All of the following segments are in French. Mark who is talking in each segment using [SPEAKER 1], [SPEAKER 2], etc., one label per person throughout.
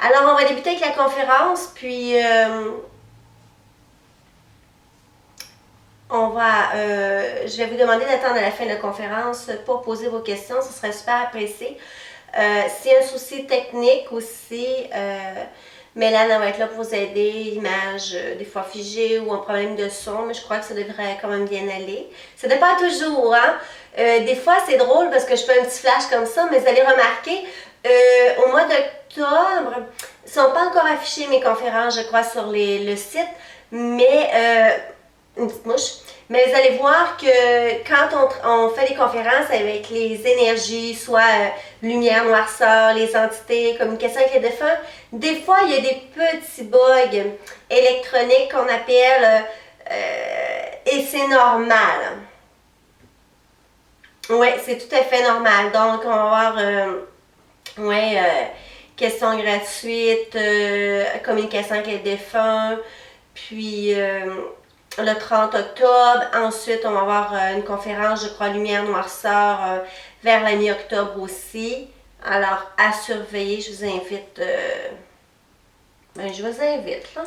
[SPEAKER 1] Alors, on va débuter avec la conférence, puis je vais vous demander d'attendre à la fin de la conférence pour poser vos questions. Ce serait super apprécié. S'il y a un souci technique aussi, Mélane va être là pour vous aider. L'image, des fois figée ou un problème de son, mais je crois que ça devrait quand même bien aller. Ça dépend toujours, hein? Des fois, c'est drôle parce que je fais un petit flash comme ça, mais vous allez remarquer, au mois d'octobre, ils ne sont pas encore affichées mes conférences, je crois, sur le site, mais une petite mouche. Mais vous allez voir que quand on fait des conférences avec les énergies, soit lumière, noirceur, les entités, communication avec les défunts, des fois il y a des petits bugs électroniques qu'on appelle et c'est normal. Oui, c'est tout à fait normal. Donc, on va avoir questions gratuites, communication avec les défunts, puis le 30 octobre. Ensuite, on va avoir une conférence, je crois, Lumière Noirceur vers la mi-octobre aussi. Alors, à surveiller, je vous invite. Je vous invite, là.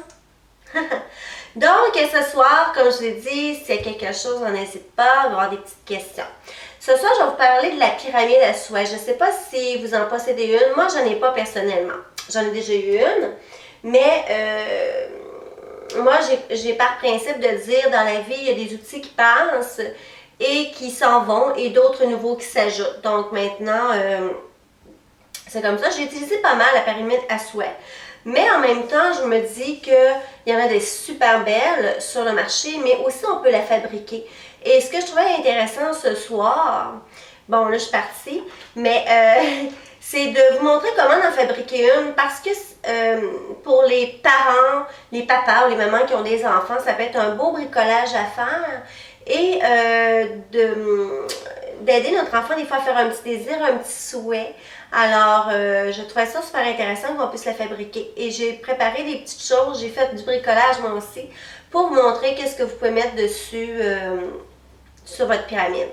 [SPEAKER 1] Donc, ce soir, comme je vous ai dit, s'il y a quelque chose, n'hésitez pas à avoir des petites questions. Ce soir, je vais vous parler de la pyramide à souhait. Je ne sais pas si vous en possédez une. Moi, j'en ai pas personnellement. J'en ai déjà eu une. Mais moi, j'ai par principe de dire dans la vie, il y a des outils qui passent et qui s'en vont et d'autres nouveaux qui s'ajoutent. Donc maintenant, c'est comme ça. J'ai utilisé pas mal la pyramide à souhait. Mais en même temps, je me dis qu'il y en a des super belles sur le marché, mais aussi on peut la fabriquer. Et ce que je trouvais intéressant ce soir, bon là je suis partie, mais c'est de vous montrer comment en fabriquer une parce que pour les parents, les papas ou les mamans qui ont des enfants, ça peut être un beau bricolage à faire et d'aider notre enfant des fois à faire un petit désir, un petit souhait. Alors, je trouvais ça super intéressant qu'on puisse la fabriquer. Et j'ai préparé des petites choses, j'ai fait du bricolage moi aussi, pour vous montrer qu'est-ce que vous pouvez mettre dessus sur votre pyramide.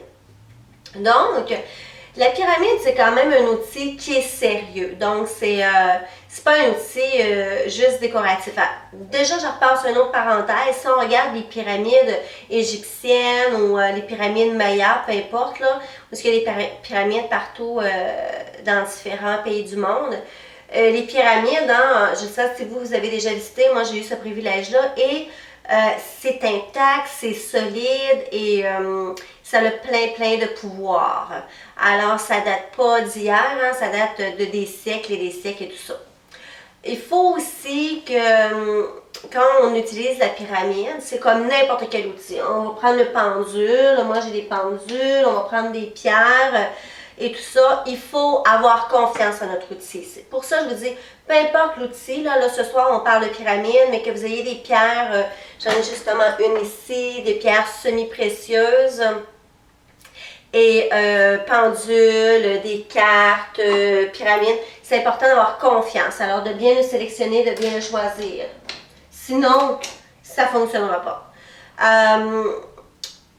[SPEAKER 1] Donc, la pyramide, c'est quand même un outil qui est sérieux. Donc, c'est pas un outil juste décoratif. Déjà, je repasse une autre parenthèse. Si on regarde les pyramides égyptiennes ou les pyramides mayas, peu importe, là, parce qu'il y a des pyramides partout dans différents pays du monde. Les pyramides, hein, je sais si vous avez déjà visité, moi j'ai eu ce privilège-là, et c'est intact, c'est solide et ça a plein de pouvoir. Alors, ça date pas d'hier, hein, ça date de des siècles et tout ça. Il faut aussi que quand on utilise la pyramide, c'est comme n'importe quel outil. On va prendre le pendule, moi j'ai des pendules, on va prendre des pierres et tout ça. Il faut avoir confiance en notre outil. C'est pour ça que je vous dis, peu importe l'outil, là ce soir on parle de pyramide, mais que vous ayez des pierres, j'en ai justement une ici, des pierres semi-précieuses. Et pendules, des cartes, pyramides, c'est important d'avoir confiance. Alors, de bien le sélectionner, de bien le choisir. Sinon, ça ne fonctionnera pas.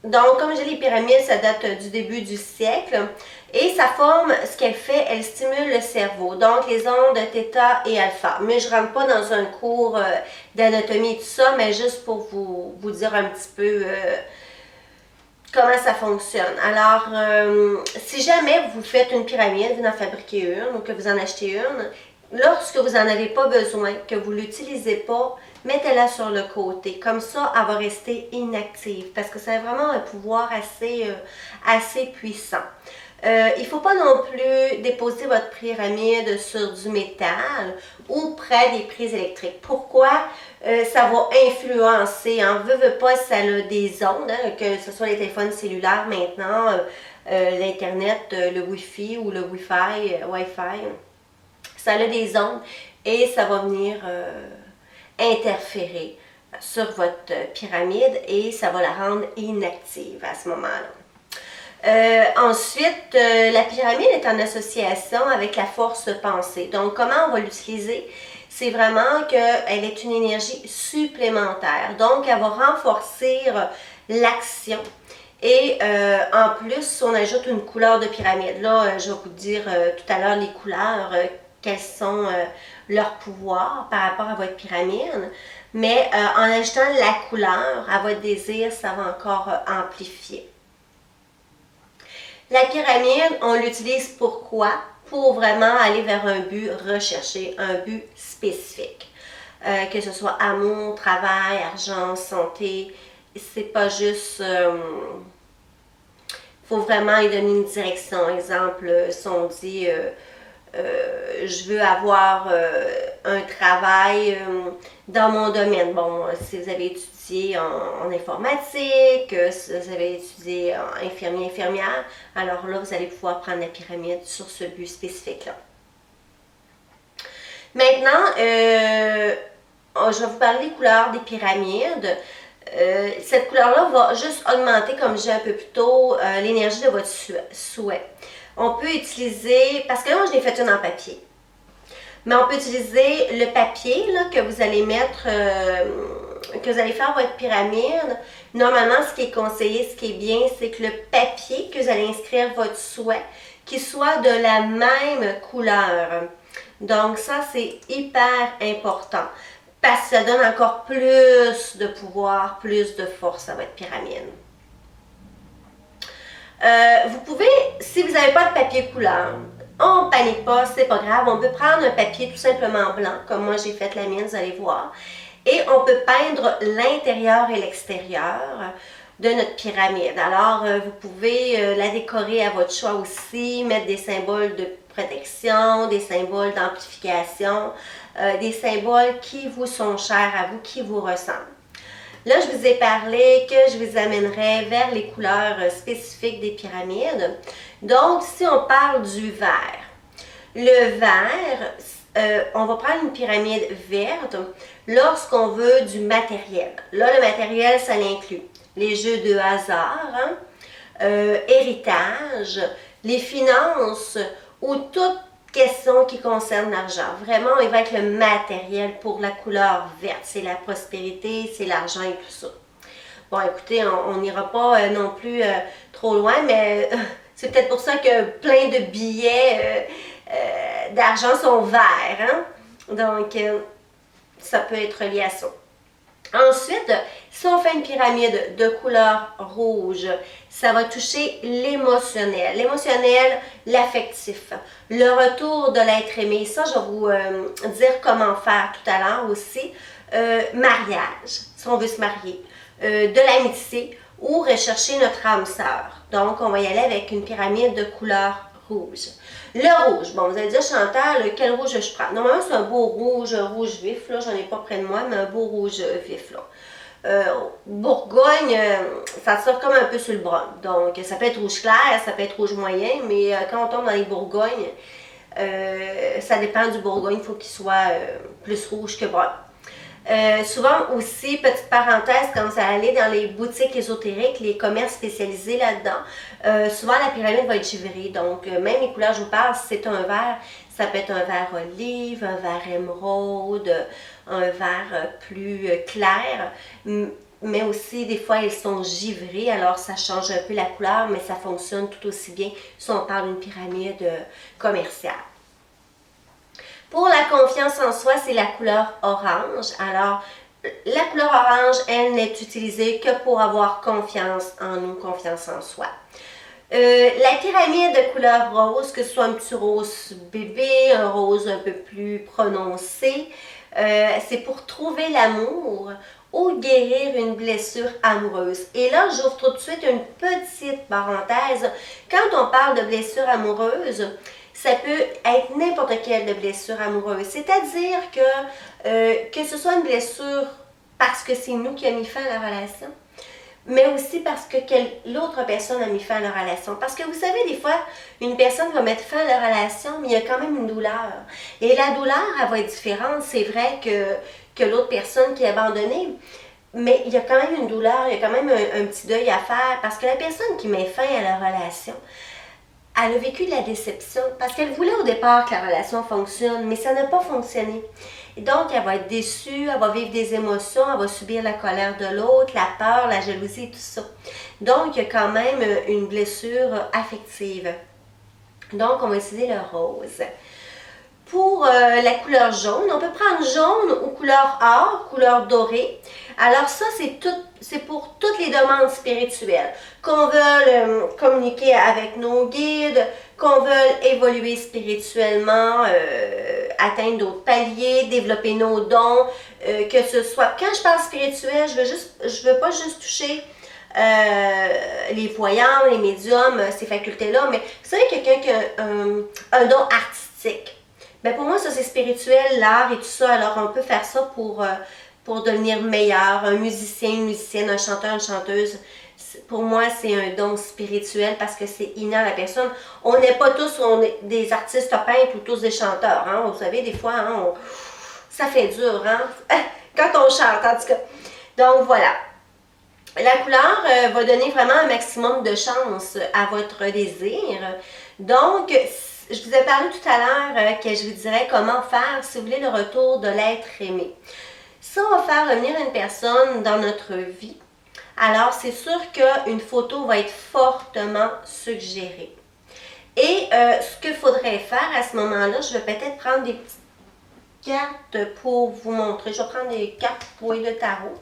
[SPEAKER 1] Donc, comme j'ai dit, les pyramides, ça date du début du siècle. Et sa forme, ce qu'elle fait, elle stimule le cerveau. Donc, les ondes θ et alpha. Mais je ne rentre pas dans un cours d'anatomie et tout ça, mais juste pour vous dire un petit peu comment ça fonctionne. Alors, si jamais vous faites une pyramide, vous en fabriquez une ou que vous en achetez une, lorsque vous n'en avez pas besoin, que vous ne l'utilisez pas, mettez-la sur le côté. Comme ça, elle va rester inactive parce que ça a vraiment un pouvoir assez puissant. Il ne faut pas non plus déposer votre pyramide sur du métal ou près des prises électriques. Pourquoi? Ça va influencer, veut pas, ça a des ondes, hein, que ce soit les téléphones cellulaires maintenant, l'Internet, le Wi-Fi ou le Wi-Fi, ça a des ondes et ça va venir interférer sur votre pyramide et ça va la rendre inactive à ce moment-là. Ensuite, la pyramide est en association avec la force pensée. Donc, comment on va l'utiliser? C'est vraiment qu'elle est une énergie supplémentaire. Donc, elle va renforcer l'action. Et en plus, on ajoute une couleur de pyramide. Là, je vais vous dire tout à l'heure les couleurs quels sont leurs pouvoirs par rapport à votre pyramide. Mais en ajoutant la couleur à votre désir, ça va encore amplifier. La pyramide, on l'utilise pourquoi? Pour vraiment aller vers un but recherché, un but spécifique. Que ce soit amour, travail, argent, santé, c'est pas juste... faut vraiment lui donner une direction. Exemple, si on dit je veux avoir un travail dans mon domaine. Bon, si vous avez étudié en informatique, si vous avez étudié en infirmier, infirmière, alors là, vous allez pouvoir prendre la pyramide sur ce but spécifique-là. Maintenant, je vais vous parler des couleurs des pyramides. Cette couleur-là va juste augmenter, comme je disais un peu plus tôt, l'énergie de votre souhait. On peut utiliser, parce que là, moi, je l'ai fait une en papier. Mais on peut utiliser le papier là, que vous allez mettre, que vous allez faire votre pyramide. Normalement, ce qui est conseillé, ce qui est bien, c'est que le papier que vous allez inscrire votre souhait, qu'il soit de la même couleur. Donc ça, c'est hyper important. Parce que ça donne encore plus de pouvoir, plus de force à votre pyramide. Vous pouvez, si vous n'avez pas de papier couleur, on ne panique pas, c'est pas grave. On peut prendre un papier tout simplement blanc, comme moi j'ai fait la mienne, vous allez voir. Et on peut peindre l'intérieur et l'extérieur de notre pyramide. Alors, vous pouvez la décorer à votre choix aussi, mettre des symboles de protection, des symboles d'amplification, des symboles qui vous sont chers à vous, qui vous ressemblent. Là, je vous ai parlé que je vous amènerai vers les couleurs spécifiques des pyramides. Donc, si on parle du vert, le vert, on va prendre une pyramide verte lorsqu'on veut du matériel. Là, le matériel, ça l'inclut les jeux de hasard, héritage, les finances ou toute question qui concerne l'argent. Vraiment, il va être le matériel pour la couleur verte. C'est la prospérité, c'est l'argent et tout ça. Bon, écoutez, on n'ira pas non plus trop loin, mais c'est peut-être pour ça que plein de billets d'argent sont verts. Hein? Donc, ça peut être lié à ça. Ensuite, si on fait une pyramide de couleur rouge, ça va toucher l'émotionnel. L'émotionnel, l'affectif. Le retour de l'être aimé. Ça, je vais vous dire comment faire tout à l'heure aussi. Mariage, si on veut se marier. De l'amitié ou rechercher notre âme sœur. Donc, on va y aller avec une pyramide de couleur rouge. Le rouge, bon, vous allez dire, Chantal, quel rouge je prends? Normalement, c'est un beau rouge, rouge vif, là, j'en ai pas près de moi, mais un beau rouge vif, là. Bourgogne, ça sort comme un peu sur le brun. Donc, ça peut être rouge clair, ça peut être rouge moyen, mais quand on tombe dans les Bourgognes, ça dépend du Bourgogne, il faut qu'il soit plus rouge que brun. Souvent aussi, petite parenthèse, comme ça allait dans les boutiques ésotériques, les commerces spécialisés là-dedans, souvent la pyramide va être givrée. Donc, même les couleurs, je vous parle, si c'est un vert, ça peut être un vert olive, un vert émeraude, un vert plus clair. Mais aussi, des fois, elles sont givrées, alors ça change un peu la couleur, mais ça fonctionne tout aussi bien si on parle d'une pyramide commerciale. Pour la confiance en soi, c'est la couleur orange. Alors, la couleur orange, elle n'est utilisée que pour avoir confiance en nous, confiance en soi. La pyramide de couleur rose, que ce soit un petit rose bébé, un rose un peu plus prononcé, c'est pour trouver l'amour ou guérir une blessure amoureuse. Et là, j'ouvre tout de suite une petite parenthèse. Quand on parle de blessure amoureuse, ça peut être n'importe quelle blessure amoureuse. C'est-à-dire que ce soit une blessure parce que c'est nous qui avons mis fin à la relation, mais aussi parce que l'autre personne a mis fin à la relation. Parce que vous savez, des fois, une personne va mettre fin à la relation, mais il y a quand même une douleur. Et la douleur, elle va être différente. C'est vrai que l'autre personne qui est abandonnée, mais il y a quand même une douleur, il y a quand même un petit deuil à faire. Parce que la personne qui met fin à la relation, elle a vécu de la déception parce qu'elle voulait au départ que la relation fonctionne, mais ça n'a pas fonctionné. Et donc, elle va être déçue, elle va vivre des émotions, elle va subir la colère de l'autre, la peur, la jalousie, tout ça. Donc, il y a quand même une blessure affective. Donc, on va utiliser le rose. Pour la couleur jaune, on peut prendre jaune ou couleur or, couleur dorée. Alors ça, c'est pour toutes les demandes spirituelles. Qu'on veuille communiquer avec nos guides, qu'on veuille évoluer spirituellement, atteindre d'autres paliers, développer nos dons, que ce soit... Quand je parle spirituel, je veux pas juste toucher les voyants, les médiums, ces facultés-là, mais vous savez, quelqu'un qui a un don artistique. Ben pour moi, ça c'est spirituel, l'art et tout ça. Alors on peut faire ça pour devenir meilleur. Un musicien, une musicienne, un chanteur, une chanteuse. Pour moi, c'est un don spirituel parce que c'est inné à la personne. On n'est pas tous des artistes peintres ou tous des chanteurs. Hein? Vous savez, des fois, hein, ça fait dur hein? Quand on chante, en tout cas. Donc voilà. La couleur va donner vraiment un maximum de chance à votre désir. Donc, je vous ai parlé tout à l'heure que je vous dirais comment faire si vous voulez le retour de l'être aimé. Ça va faire revenir une personne dans notre vie. Alors, c'est sûr qu'une photo va être fortement suggérée. Et ce qu'il faudrait faire à ce moment-là, je vais peut-être prendre des petites cartes pour vous montrer. Je vais prendre des cartes pour de tarot.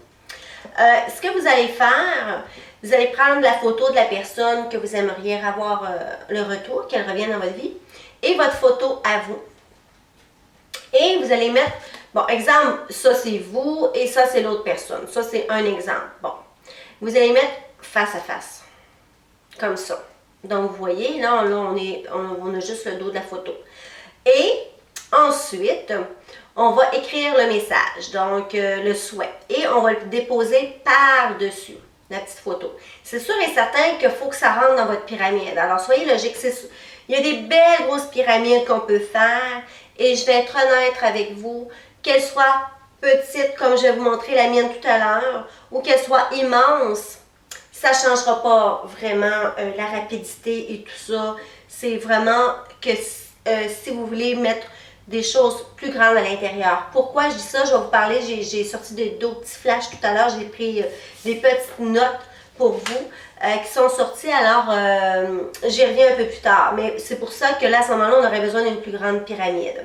[SPEAKER 1] Ce que vous allez faire, vous allez prendre la photo de la personne que vous aimeriez avoir le retour, qu'elle revienne dans votre vie, et votre photo à vous. Et vous allez mettre, bon, exemple, ça c'est vous et ça c'est l'autre personne. Ça c'est un exemple. Bon, vous allez mettre face à face, comme ça. Donc vous voyez, là on a juste le dos de la photo. Et ensuite, on va écrire le message, donc le souhait. Et on va le déposer par-dessus la petite photo. C'est sûr et certain qu'il faut que ça rentre dans votre pyramide. Alors soyez logique. Il y a des belles grosses pyramides qu'on peut faire. Et je vais être honnête avec vous, qu'elles soient petites comme je vais vous montrer la mienne tout à l'heure, ou qu'elles soient immenses, ça ne changera pas vraiment la rapidité et tout ça. C'est vraiment que si vous voulez mettre des choses plus grandes à l'intérieur. Pourquoi je dis ça? Je vais vous parler, j'ai sorti d'autres petits flashs tout à l'heure, j'ai pris des petites notes pour vous qui sont sorties, alors j'y reviens un peu plus tard. Mais c'est pour ça que là, à ce moment-là, on aurait besoin d'une plus grande pyramide.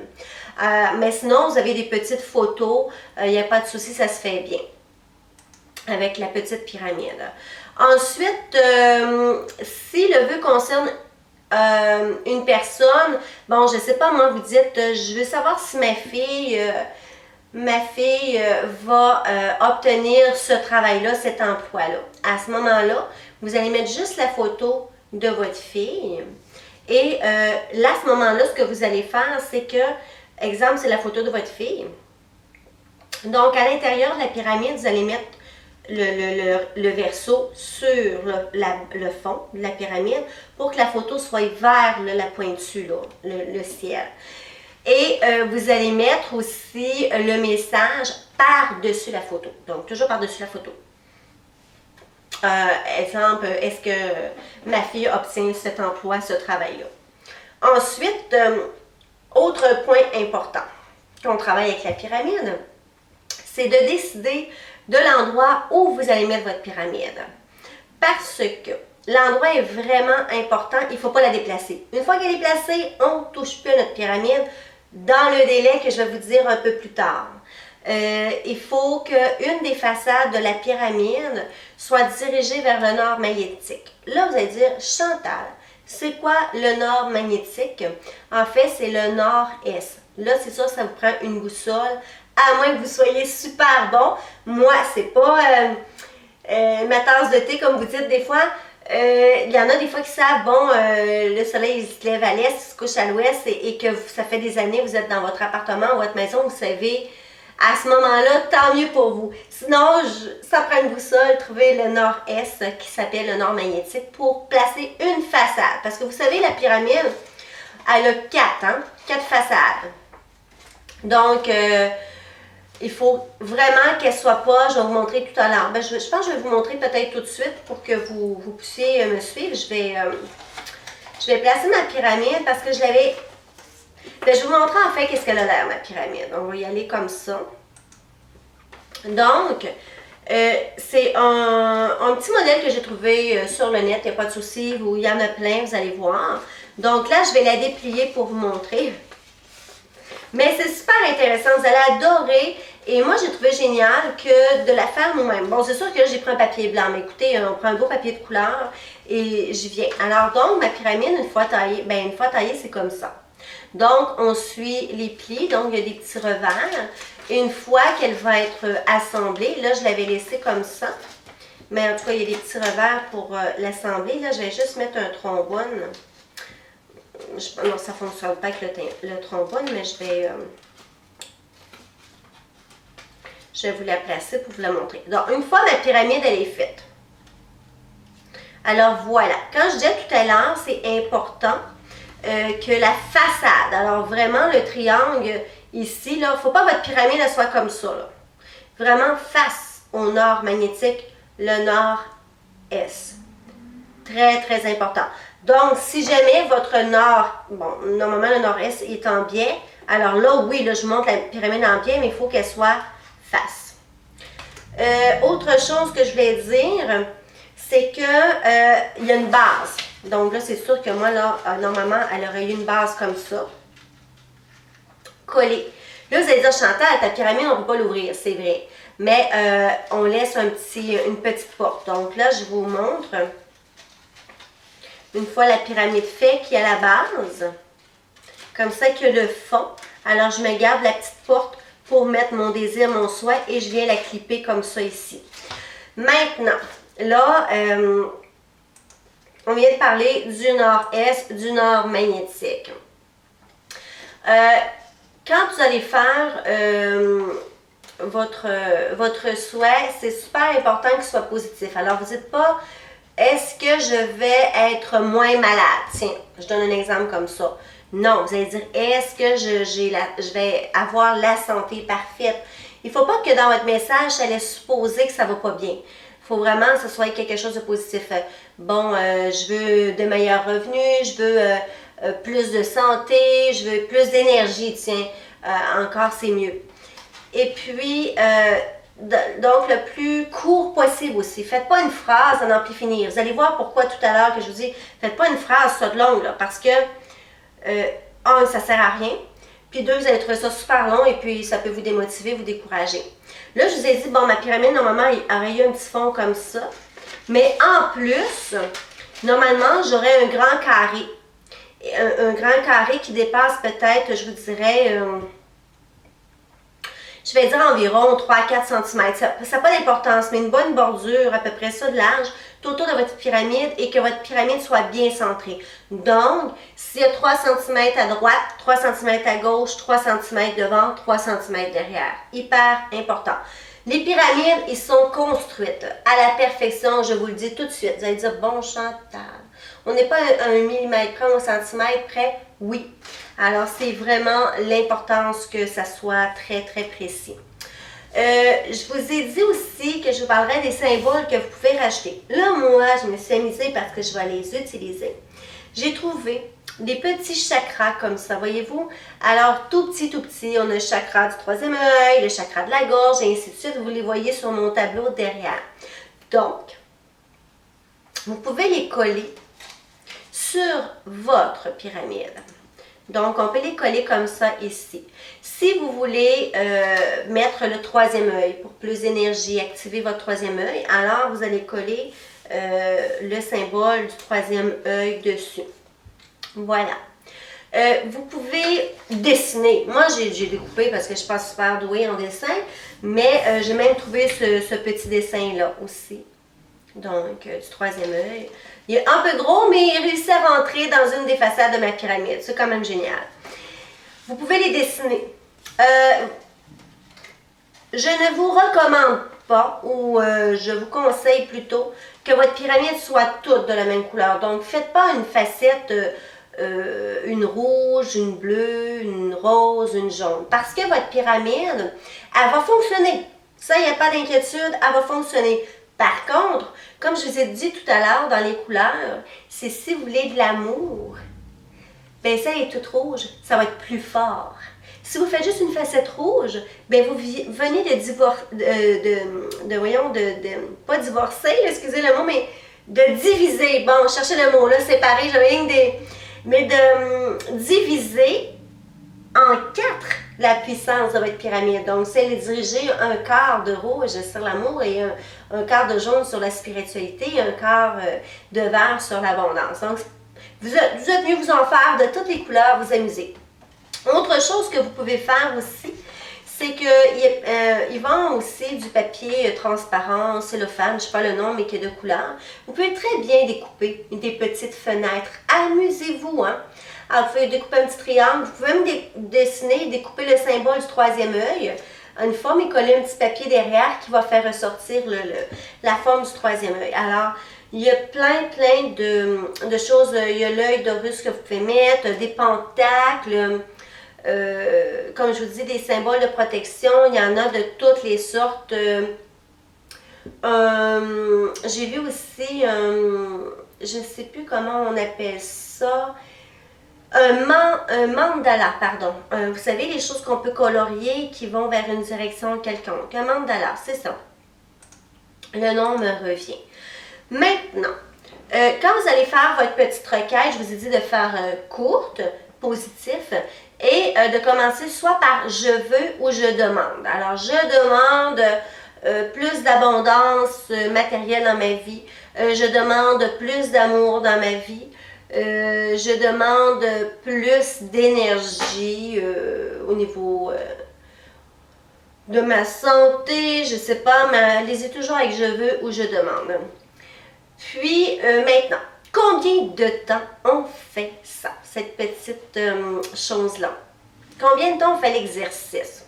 [SPEAKER 1] Mais sinon, vous avez des petites photos, il n'y a pas de souci, ça se fait bien avec la petite pyramide. Ensuite, si le vœu concerne une personne, bon, je sais pas, moi, vous dites, je veux savoir si ma fille va obtenir ce travail-là, cet emploi-là. À ce moment-là, vous allez mettre juste la photo de votre fille. Et là, à ce moment-là, ce que vous allez faire, c'est que, exemple, c'est la photo de votre fille. Donc, à l'intérieur de la pyramide, vous allez mettre le verso sur le fond de la pyramide pour que la photo soit vers la pointue, là, le ciel. Et vous allez mettre aussi le message par-dessus la photo. Donc, toujours par-dessus la photo. Exemple, est-ce que ma fille obtient cet emploi, ce travail-là? Ensuite, autre point important quand on travaille avec la pyramide, c'est de décider de l'endroit où vous allez mettre votre pyramide. Parce que l'endroit est vraiment important, il ne faut pas la déplacer. Une fois qu'elle est placée, on ne touche plus à notre pyramide dans le délai que je vais vous dire un peu plus tard. Il faut qu'une des façades de la pyramide soit dirigée vers le nord magnétique. Là, vous allez dire, Chantal, c'est quoi le nord magnétique? En fait, c'est le nord-est. Là, c'est sûr, ça vous prend une boussole, à moins que vous soyez super bon. Moi, c'est pas ma tasse de thé, comme vous dites des fois. Il y en a des fois qui savent, bon, le soleil il se lève à l'est, il se couche à l'ouest et que ça fait des années que vous êtes dans votre appartement ou votre maison, vous savez, à ce moment-là, tant mieux pour vous. Sinon, ça prend une boussole, trouver le nord-est qui s'appelle le nord magnétique pour placer une façade. Parce que vous savez, la pyramide, elle a 4 façades. Donc, il faut vraiment qu'elle soit pas, je vais vous montrer tout à l'heure. Ben, je pense que je vais vous montrer peut-être tout de suite pour que vous puissiez me suivre. Je vais placer ma pyramide parce que je l'avais... Ben, je vais vous montrer en fait qu'est-ce qu'elle a l'air, ma pyramide. On va y aller comme ça. Donc, c'est un petit modèle que j'ai trouvé sur le net, il n'y a pas de souci, il y en a plein, vous allez voir. Donc là, je vais la déplier pour vous montrer. Mais c'est super intéressant, vous allez adorer. Et moi, j'ai trouvé génial que de la faire nous-mêmes. Bon, c'est sûr que là, j'ai pris un papier blanc, mais écoutez, on prend un beau papier de couleur et j'y viens. Alors donc, ma pyramide, une fois taillée, c'est comme ça. Donc, on suit les plis, donc il y a des petits revers. Et une fois qu'elle va être assemblée, là, je l'avais laissée comme ça. Mais en tout cas, il y a des petits revers pour l'assembler. Là, je vais juste mettre un trombone. Non, ça ne fonctionne pas avec le trombone, mais je vais vous la placer pour vous la montrer. Donc, une fois ma pyramide, elle est faite. Alors, voilà. Quand je disais tout à l'heure, c'est important que la façade, alors vraiment le triangle ici, il ne faut pas que votre pyramide elle soit comme ça. Là. Vraiment face au nord magnétique, le nord-est. Très, très important. Donc, si jamais votre nord, bon, normalement le nord-est est en biais, alors là, oui, là, je monte la pyramide en biais, mais il faut qu'elle soit face. Autre chose que je vais dire, c'est que il y a une base. Donc là, c'est sûr que moi, là, normalement, elle aurait eu une base comme ça, collée. Là, vous allez dire, Chantal, ta pyramide, on ne peut pas l'ouvrir, c'est vrai. Mais on laisse une petite porte. Donc là, je vous montre. Une fois la pyramide faite, qui a la base, comme ça que le fond. Alors, je me garde la petite porte pour mettre mon désir, mon souhait, et je viens la clipper comme ça ici. Maintenant, là, on vient de parler du nord-est, du nord magnétique. Quand vous allez faire votre souhait, c'est super important qu'il soit positif. Alors, vous ne dites pas... Est-ce que je vais être moins malade? Tiens, je donne un exemple comme ça. Non, vous allez dire, est-ce que je vais avoir la santé parfaite? Il ne faut pas que dans votre message, ça laisse supposer que ça ne va pas bien. Il faut vraiment que ce soit quelque chose de positif. Bon, je veux de meilleurs revenus, je veux plus de santé, je veux plus d'énergie, tiens, encore c'est mieux. Et puis... donc, le plus court possible aussi. Faites pas une phrase à n'en plus finir. Vous allez voir pourquoi tout à l'heure que je vous dis, faites pas une phrase soit de longue, là, parce que, un, ça sert à rien, puis deux, vous allez trouver ça super long et puis ça peut vous démotiver, vous décourager. Là, je vous ai dit, bon, ma pyramide, normalement, il aurait eu un petit fond comme ça, mais en plus, normalement, j'aurais un grand carré. Un grand carré qui dépasse peut-être, je vous dirais... je vais dire environ 3-4 cm. Ça n'a pas d'importance, mais une bonne bordure, à peu près ça de large, tout autour de votre pyramide et que votre pyramide soit bien centrée. Donc, s'il y a 3 cm à droite, 3 cm à gauche, 3 cm devant, 3 cm derrière. Hyper important. Les pyramides, ils sont construites à la perfection, je vous le dis tout de suite. Vous allez dire, bon Chantal, on n'est pas à 1 millimètre près, 1 centimètre près, oui. Alors, c'est vraiment l'importance que ça soit très, très précis. Je vous ai dit aussi que je vous parlerai des symboles que vous pouvez racheter. Là, moi, je me suis amusée parce que je vais les utiliser. J'ai trouvé des petits chakras comme ça, voyez-vous? Alors, tout petit, on a le chakra du troisième œil, le chakra de la gorge, et ainsi de suite. Vous les voyez sur mon tableau derrière. Donc, vous pouvez les coller sur votre pyramide. Donc, on peut les coller comme ça ici. Si vous voulez mettre le troisième œil pour plus d'énergie, activer votre troisième œil, alors vous allez coller le symbole du troisième œil dessus. Voilà. Vous pouvez dessiner. Moi, j'ai découpé parce que je suis pas super douée en dessin, mais j'ai même trouvé ce petit dessin-là aussi. Donc, du troisième œil. Il est un peu gros, mais il réussit à rentrer dans une des façades de ma pyramide. C'est quand même génial. Vous pouvez les dessiner. Je ne vous recommande pas, ou je vous conseille plutôt, que votre pyramide soit toute de la même couleur. Donc, faites pas une facette, une rouge, une bleue, une rose, une jaune. Parce que votre pyramide, elle va fonctionner. Ça, il n'y a pas d'inquiétude, elle va fonctionner. Par contre, comme je vous ai dit tout à l'heure dans les couleurs, c'est si vous voulez de l'amour, ben ça est toute rouge, ça va être plus fort. Si vous faites juste une facette rouge, ben vous venez pas divorcer, excusez le mot, mais de diviser. Bon, cherchez le mot là, séparer, j'avais rien des... Mais de diviser en 4 la puissance de votre pyramide. Donc, c'est les diriger un quart de rouge sur l'amour et un quart de jaune sur la spiritualité et un quart de vert sur l'abondance. Donc, vous êtes mieux vous en faire de toutes les couleurs, vous amuser. Autre chose que vous pouvez faire aussi, c'est qu'ils vendent aussi du papier transparent, cellophane, je ne sais pas le nom, mais qui est de couleur. Vous pouvez très bien découper des petites fenêtres. Amusez-vous, hein? Alors, vous pouvez découper un petit triangle. Vous pouvez même dessiner, découper le symbole du troisième œil, une forme et coller un petit papier derrière qui va faire ressortir la forme du troisième œil. Alors, il y a plein de choses. Il y a l'œil d'Horus que vous pouvez mettre, des pentacles, comme je vous dis, des symboles de protection. Il y en a de toutes les sortes. J'ai vu aussi, je ne sais plus comment on appelle ça, un mandala, pardon. Vous savez, les choses qu'on peut colorier qui vont vers une direction quelconque. Un mandala, c'est ça. Le nom me revient. Maintenant, quand vous allez faire votre petite requête, je vous ai dit de faire courte, positif, et de commencer soit par je veux ou je demande. Alors, je demande plus d'abondance matérielle dans ma vie. Je demande plus d'amour dans ma vie. Je demande plus d'énergie au niveau de ma santé. Je ne sais pas, mais allez-y toujours avec je veux ou je demande. Puis, maintenant, combien de temps on fait ça, cette petite chose-là? Combien de temps on fait l'exercice?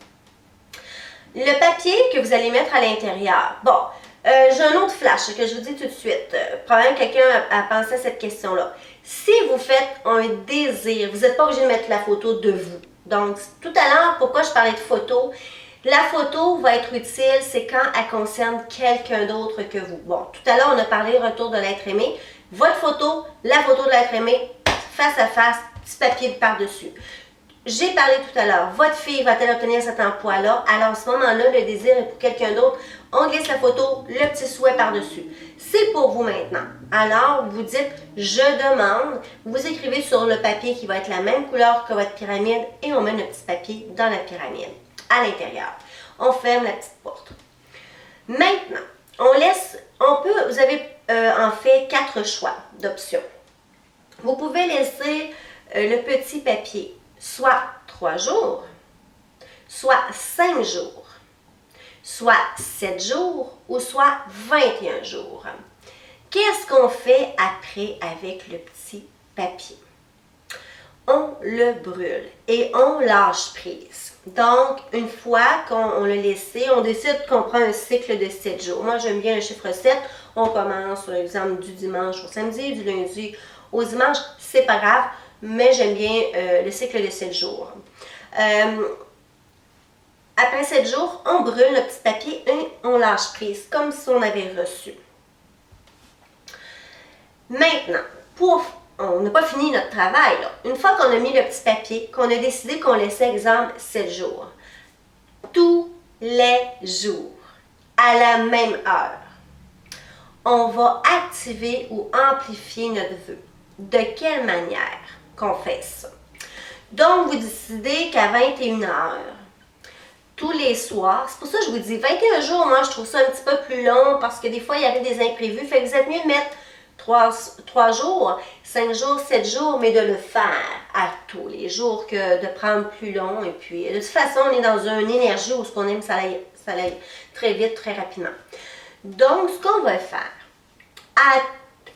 [SPEAKER 1] Le papier que vous allez mettre à l'intérieur. Bon, j'ai un autre flash que je vous dis tout de suite. Probablement quelqu'un a pensé à cette question-là. Si vous faites un désir, vous n'êtes pas obligé de mettre la photo de vous. Donc, tout à l'heure, pourquoi je parlais de photo? La photo va être utile, c'est quand elle concerne quelqu'un d'autre que vous. Bon, tout à l'heure, on a parlé retour de l'être aimé. Votre photo, la photo de l'être aimé, face à face, petit papier par-dessus. J'ai parlé tout à l'heure, votre fille va-t-elle obtenir cet emploi-là? Alors, à ce moment-là, le désir est pour quelqu'un d'autre. On glisse la photo, le petit souhait par-dessus. C'est pour vous maintenant. Alors, vous dites « Je demande ». Vous écrivez sur le papier qui va être la même couleur que votre pyramide et on met le petit papier dans la pyramide, à l'intérieur. On ferme la petite porte. Maintenant, vous avez en fait 4 choix d'options. Vous pouvez laisser le petit papier soit 3 jours, soit 5 jours, soit 7 jours ou soit 21 jours. Qu'est-ce qu'on fait après avec le petit papier? On le brûle et on lâche prise. Donc, une fois qu'on l'a laissé, on décide qu'on prend un cycle de 7 jours. Moi, j'aime bien le chiffre 7. On commence, par exemple, du dimanche au samedi, du lundi au dimanche. C'est pas grave, mais j'aime bien le cycle de 7 jours. Après 7 jours, on brûle le petit papier et on lâche prise, comme si on avait reçu. Maintenant, on n'a pas fini notre travail, là. Une fois qu'on a mis le petit papier, qu'on a décidé qu'on laissait, exemple, 7 jours, tous les jours, à la même heure, on va activer ou amplifier notre vœu. De quelle manière qu'on fait ça? Donc, vous décidez qu'à 21h, tous les soirs, c'est pour ça que je vous dis 21 jours, moi je trouve ça un petit peu plus long parce que des fois il y avait des imprévus, fait que vous êtes mieux de mettre 3 jours, 5 jours, 7 jours, mais de le faire à tous les jours que de prendre plus long. Et puis, de toute façon, on est dans une énergie où ce qu'on aime, ça aille très vite, très rapidement. Donc, ce qu'on va faire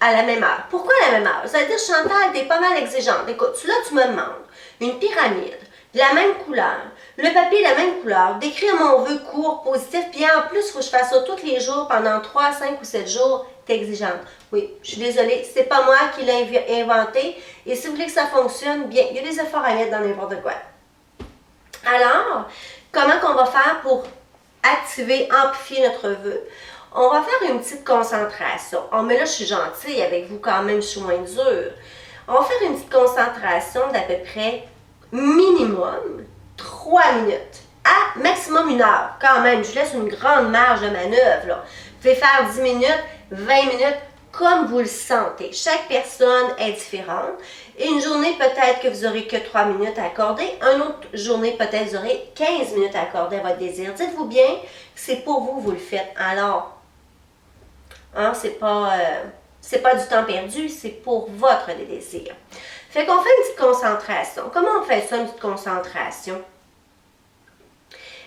[SPEAKER 1] à la même heure. Pourquoi à la même heure? Ça veut dire, Chantal, t'es pas mal exigeante. Écoute, là, tu me demandes une pyramide de la même couleur, le papier de la même couleur, d'écrire mon vœu court, positif, puis en plus, il faut que je fasse ça tous les jours pendant 3, 5 ou 7 jours. T'es exigeante. Oui, je suis désolée, c'est pas moi qui l'ai inventé. Et si vous voulez que ça fonctionne, bien, il y a des efforts à mettre dans n'importe quoi. Alors, comment qu'on va faire pour activer, amplifier notre vœu? On va faire une petite concentration. Oh, mais là, je suis gentille avec vous quand même, je suis moins dure. On va faire une petite concentration d'à peu près minimum 3 minutes. À maximum 1 heure. Quand même, je laisse une grande marge de manœuvre, là. Vous pouvez faire 10 minutes, 20 minutes, comme vous le sentez. Chaque personne est différente. Une journée, peut-être que vous n'aurez que 3 minutes à accorder. Une autre journée, peut-être vous aurez 15 minutes à accorder à votre désir. Dites-vous bien que c'est pour vous, vous le faites. Alors, hein, c'est pas du temps perdu, c'est pour votre désir. Fait qu'on fait une petite concentration. Comment on fait ça, une petite concentration?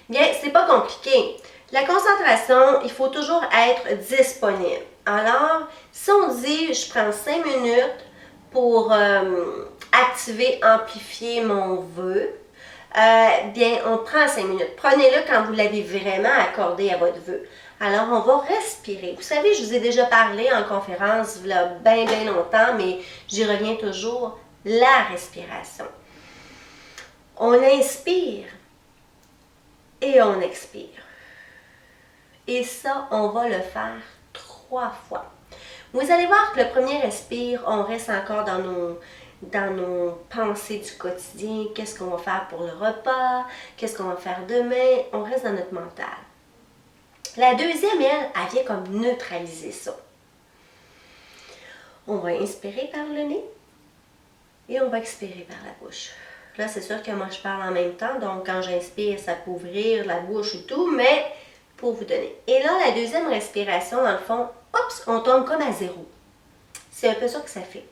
[SPEAKER 1] Bien, c'est pas compliqué. La concentration, il faut toujours être disponible. Alors, si on dit, je prends 5 minutes pour activer, amplifier mon vœu, bien, on prend 5 minutes. Prenez-le quand vous l'avez vraiment accordé à votre vœu. Alors, on va respirer. Vous savez, je vous ai déjà parlé en conférence il y a bien, bien longtemps, mais j'y reviens toujours. La respiration. On inspire et on expire. Et ça, on va le faire 3 fois. Vous allez voir que le premier respire, on reste encore dans nos pensées du quotidien. Qu'est-ce qu'on va faire pour le repas? Qu'est-ce qu'on va faire demain? On reste dans notre mental. La deuxième, elle vient comme neutraliser ça. On va inspirer par le nez et on va expirer par la bouche. Là, c'est sûr que moi, je parle en même temps, donc quand j'inspire, ça peut ouvrir la bouche et tout, mais pour vous donner. Et là, la deuxième respiration, dans le fond, oups, on tombe comme à zéro. C'est un peu ça que ça fait.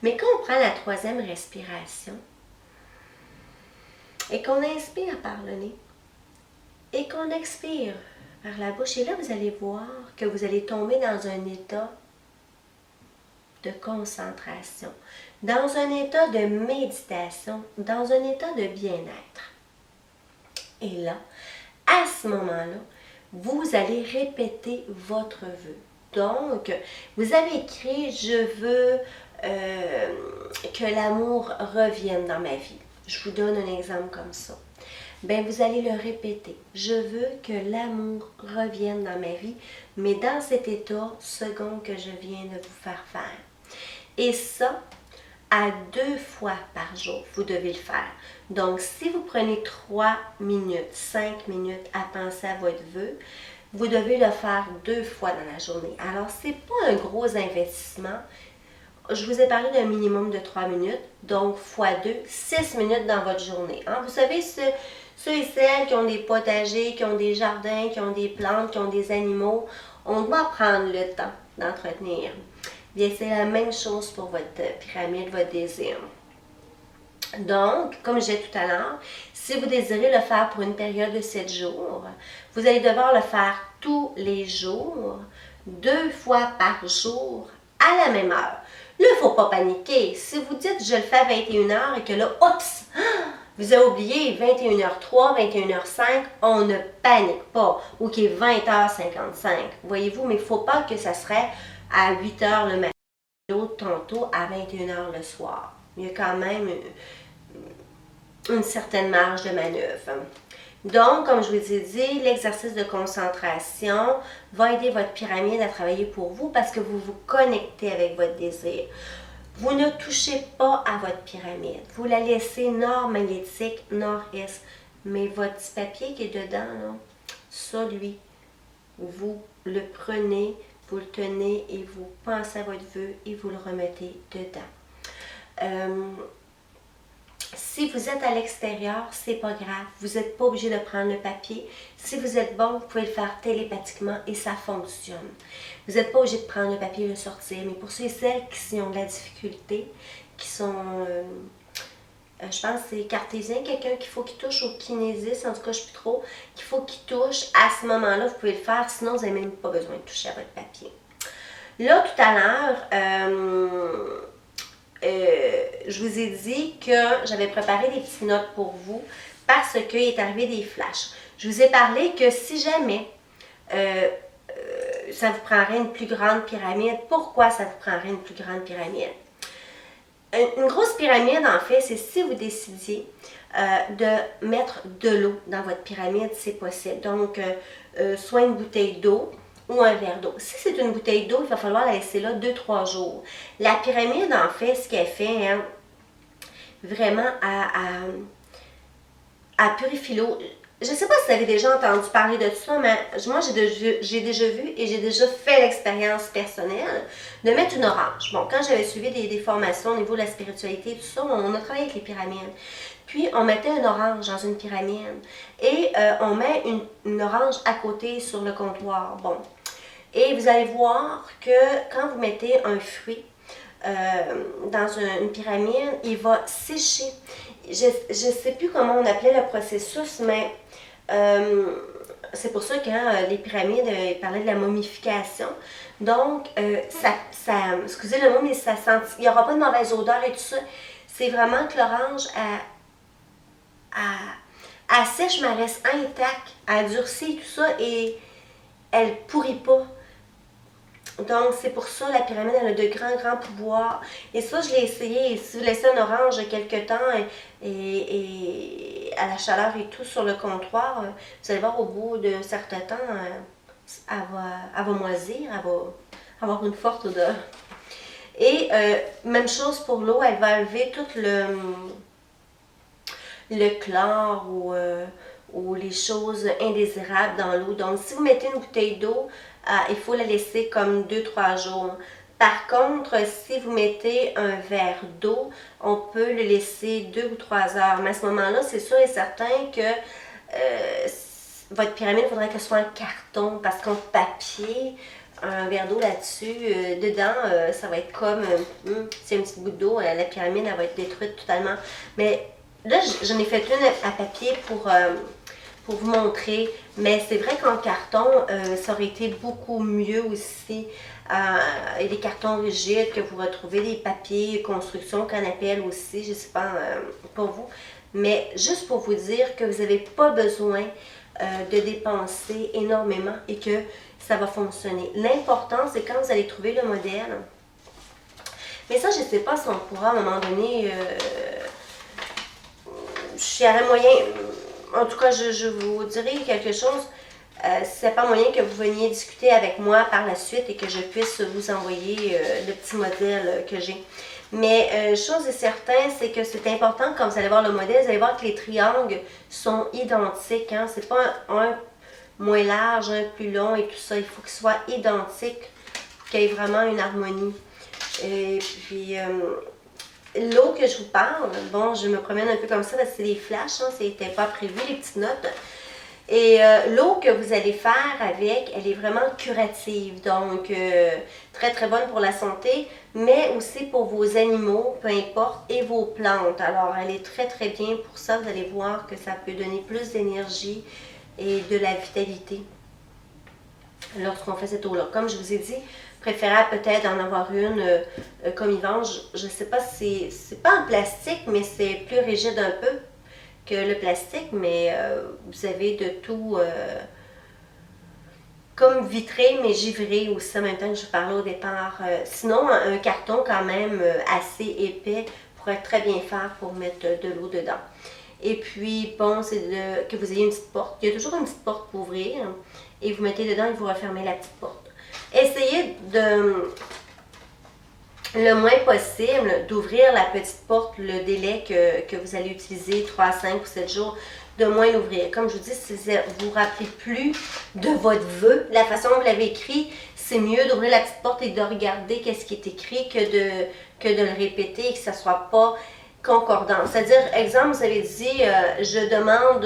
[SPEAKER 1] Mais quand on prend la troisième respiration et qu'on inspire par le nez et qu'on expire par la bouche, et là, vous allez voir que vous allez tomber dans un état de concentration, dans un état de méditation, dans un état de bien-être. Et là, à ce moment-là, vous allez répéter votre vœu. Donc, vous avez écrit « Je veux que l'amour revienne dans ma vie ». Je vous donne un exemple comme ça. Bien, vous allez le répéter. « Je veux que l'amour revienne dans ma vie, mais dans cet état second que je viens de vous faire faire. » Et ça, à 2 fois par jour, vous devez le faire. Donc, si vous prenez 3 minutes, 5 minutes à penser à votre vœu, vous devez le faire 2 fois dans la journée. Alors, ce n'est pas un gros investissement. Je vous ai parlé d'un minimum de 3 minutes, donc fois 2, 6 minutes dans votre journée. Hein? Vous savez, ceux et celles qui ont des potagers, qui ont des jardins, qui ont des plantes, qui ont des animaux, on doit prendre le temps d'entretenir. Bien, c'est la même chose pour votre pyramide, votre désir. Donc, comme je disais tout à l'heure, si vous désirez le faire pour une période de 7 jours, vous allez devoir le faire tous les jours, 2 fois par jour, à la même heure. Là, il ne faut pas paniquer. Si vous dites « je le fais à 21h » et que là, oups, vous avez oublié 21h03, 21h05, on ne panique pas. Ou qu'il est 20h55. Voyez-vous, mais il ne faut pas que ça serait à 8h le matin, l'autre tantôt à 21h le soir. Il y a quand même une certaine marge de manœuvre. Donc, comme je vous ai dit, l'exercice de concentration va aider votre pyramide à travailler pour vous parce que vous vous connectez avec votre désir. Vous ne touchez pas à votre pyramide. Vous la laissez nord magnétique, nord-est. Mais votre petit papier qui est dedans, là, ça, lui, vous le prenez, vous le tenez et vous pensez à votre vœu et vous le remettez dedans. Si vous êtes à l'extérieur, c'est pas grave. Vous n'êtes pas obligé de prendre le papier. Si vous êtes bon, vous pouvez le faire télépathiquement et ça fonctionne. Vous n'êtes pas obligé de prendre le papier et le sortir. Mais pour ceux et celles qui ont de la difficulté, qui sont, je pense que c'est cartésien, quelqu'un qu'il faut qu'il touche au kinésiste, en tout cas je ne sais plus trop, qu'il faut qu'il touche, à ce moment-là, vous pouvez le faire, sinon vous n'avez même pas besoin de toucher à votre papier. Là, tout à l'heure, je vous ai dit que j'avais préparé des petites notes pour vous parce qu'il est arrivé des flashs. Je vous ai parlé que si jamais ça vous prendrait une plus grande pyramide, pourquoi ça vous prendrait une plus grande pyramide? Une grosse pyramide, en fait, c'est si vous décidiez de mettre de l'eau dans votre pyramide, c'est possible. Donc, soit une bouteille d'eau, ou un verre d'eau. Si c'est une bouteille d'eau, il va falloir la laisser là 2-3 jours. La pyramide, en fait, ce qu'elle fait, hein, vraiment, elle purifie l'eau. je ne sais pas si vous avez déjà entendu parler de ça, mais moi, j'ai déjà vu et j'ai déjà fait l'expérience personnelle de mettre une orange. Bon, quand j'avais suivi des formations au niveau de la spiritualité, tout ça, on a travaillé avec les pyramides. Puis, on mettait une orange dans une pyramide et on met une orange à côté sur le comptoir. Bon. Et vous allez voir que quand vous mettez un fruit dans une pyramide, il va sécher. Je ne sais plus comment on appelait le processus, mais c'est pour ça que les pyramides parlaient de la momification. Donc, excusez le mot, mais ça sent, il n'y aura pas de mauvaise odeur et tout ça. C'est vraiment que l'orange, elle sèche, mais elle reste intacte, elle durcit tout ça et elle ne pourrit pas. Donc, c'est pour ça la pyramide, elle a de grands pouvoirs. Et ça, je l'ai essayé. Et si vous laissez un orange quelque temps et à la chaleur et tout sur le comptoir, vous allez voir au bout d'un certain temps, elle va moisir, elle va avoir une forte odeur. Et même chose pour l'eau, elle va enlever tout le chlore ou les choses indésirables dans l'eau. Donc, si vous mettez une bouteille d'eau, il faut la laisser comme 2-3 jours. Par contre, si vous mettez un verre d'eau, on peut le laisser 2 ou 3 heures. Mais à ce moment-là, c'est sûr et certain que votre pyramide, il faudrait qu'elle soit en carton parce qu'en papier, un verre d'eau là-dessus, dedans, ça va être comme, s'il y a une petite goutte d'eau, la pyramide, elle va être détruite totalement. Mais là, j'en ai fait une à papier pour vous montrer, mais c'est vrai qu'en carton, ça aurait été beaucoup mieux aussi. Et des cartons rigides que vous retrouvez, des papiers, construction, qu'on appelle aussi, je ne sais pas pour vous, mais juste pour vous dire que vous n'avez pas besoin de dépenser énormément et que ça va fonctionner. L'important, c'est quand vous allez trouver le modèle. Mais ça, je ne sais pas si on pourra à un moment donné, je aurais moyen, en tout cas, je vous dirai quelque chose. C'est pas moyen que vous veniez discuter avec moi par la suite et que je puisse vous envoyer le petit modèle que j'ai. Mais chose est certaine, c'est que c'est important quand vous allez voir le modèle, vous allez voir que les triangles sont identiques. Hein? C'est pas un moins large, un plus long et tout ça. Il faut qu'ils soient identiques pour qu'il y ait vraiment une harmonie. Et puis, l'eau que je vous parle, bon, je me promène un peu comme ça parce que c'est des flashs, hein, c'était pas prévu, les petites notes. Et l'eau que vous allez faire avec, elle est vraiment curative, donc très bonne pour la santé, mais aussi pour vos animaux, peu importe, et vos plantes. Alors, elle est très bien pour ça, vous allez voir que ça peut donner plus d'énergie et de la vitalité lorsqu'on fait cette eau-là. Comme je vous ai dit, préférable peut-être d'en avoir une comme ils vendent. Je ne sais pas si c'est pas en plastique, mais c'est plus rigide un peu que le plastique, mais vous avez de tout comme vitré, mais givré aussi en même temps que je parlais au départ. Sinon, un carton quand même assez épais pourrait très bien faire pour mettre de l'eau dedans. Et puis, bon, c'est que vous ayez une petite porte. Il y a toujours une petite porte pour ouvrir. Et vous mettez dedans et vous refermez la petite porte. Essayez le moins possible d'ouvrir la petite porte le délai que vous allez utiliser, 3, 5 ou 7 jours, de moins l'ouvrir. Comme je vous dis, si vous ne vous rappelez plus de votre vœu, la façon dont vous l'avez écrit, c'est mieux d'ouvrir la petite porte et de regarder qu'est-ce qui est écrit que de le répéter et que ça ne soit pas concordant. C'est-à-dire, exemple, vous avez dit, je demande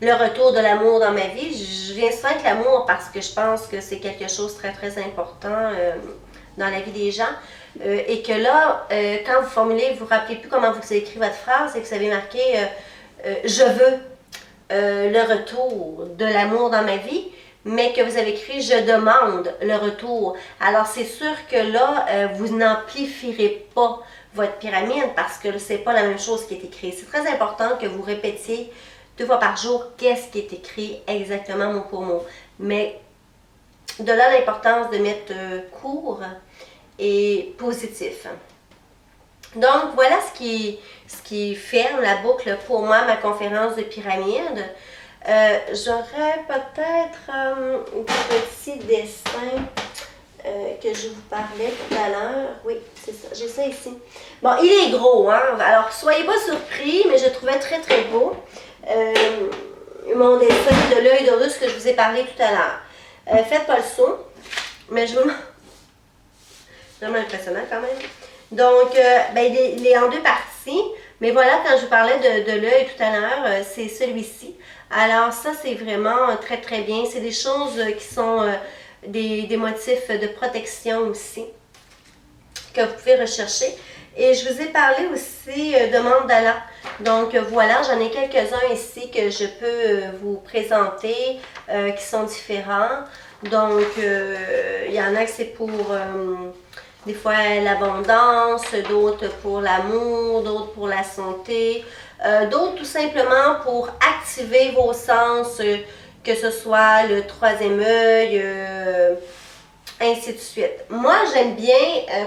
[SPEAKER 1] le retour de l'amour dans ma vie. Je viens souvent avec l'amour parce que je pense que c'est quelque chose de très important dans la vie des gens. Et que là, quand vous formulez, vous ne vous rappelez plus comment vous avez écrit votre phrase et que vous avez marqué je veux le retour de l'amour dans ma vie, mais que vous avez écrit je demande le retour. Alors, c'est sûr que là, vous n'amplifierez pas votre pyramide parce que ce n'est pas la même chose qui est écrit. C'est très important que vous répétiez 2 fois par jour qu'est-ce qui est écrit exactement mot pour mot. Mais de là l'importance de mettre court et positif. Donc voilà ce qui ferme la boucle pour moi, ma conférence de pyramide. J'aurais peut-être un petit dessin que je vous parlais tout à l'heure. Oui, c'est ça, j'ai ça ici. Bon, il est gros, hein? Alors soyez pas surpris, mais je le trouvais très beau. mon dessin de l'œil de russe que je vous ai parlé tout à l'heure. Faites pas le saut, mais je vous... C'est vraiment impressionnant quand même. Donc, ben, il est en deux parties. Mais voilà, quand je vous parlais de l'œil tout à l'heure, c'est celui-ci. Alors ça, c'est vraiment très très bien. C'est des choses qui sont des motifs de protection aussi, que vous pouvez rechercher. Et je vous ai parlé aussi de mandala. Donc voilà, j'en ai quelques-uns ici que je peux vous présenter, qui sont différents. Donc, il y en a que c'est pour... des fois l'abondance, d'autres pour l'amour, d'autres pour la santé, d'autres tout simplement pour activer vos sens, que ce soit le troisième œil, ainsi de suite. Moi, j'aime bien,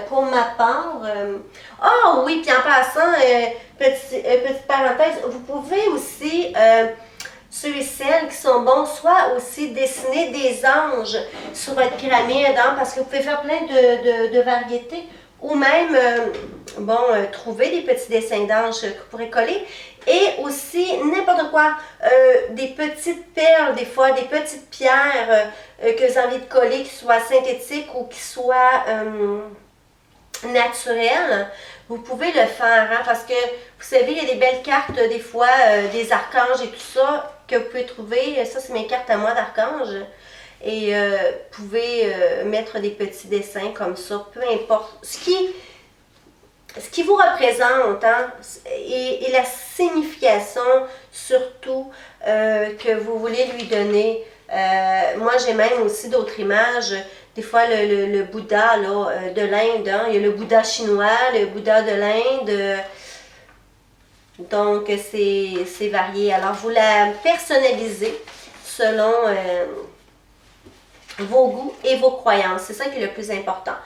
[SPEAKER 1] pour ma part, ah oui, puis en passant, petite parenthèse, vous pouvez aussi... ceux et celles qui sont bons, soit aussi dessiner des anges sur votre pyramide, hein, parce que vous pouvez faire plein de variétés, ou même, trouver des petits dessins d'anges que vous pourrez coller, et aussi n'importe quoi, des petites perles, des fois, des petites pierres que vous avez envie de coller, qui soient synthétiques ou qui soient naturelles. Vous pouvez le faire, hein, parce que, vous savez, il y a des belles cartes, des fois, des archanges et tout ça, que vous pouvez trouver. Ça, c'est mes cartes à moi d'archange. Et vous pouvez mettre des petits dessins comme ça, peu importe. Ce qui vous représente, hein, et la signification, surtout, que vous voulez lui donner. Moi, j'ai même aussi d'autres images. Des fois, le Bouddha là, de l'Inde, hein, il y a le Bouddha chinois, le Bouddha de l'Inde. Donc, c'est varié. Alors, vous la personnalisez selon vos goûts et vos croyances. C'est ça qui est le plus important.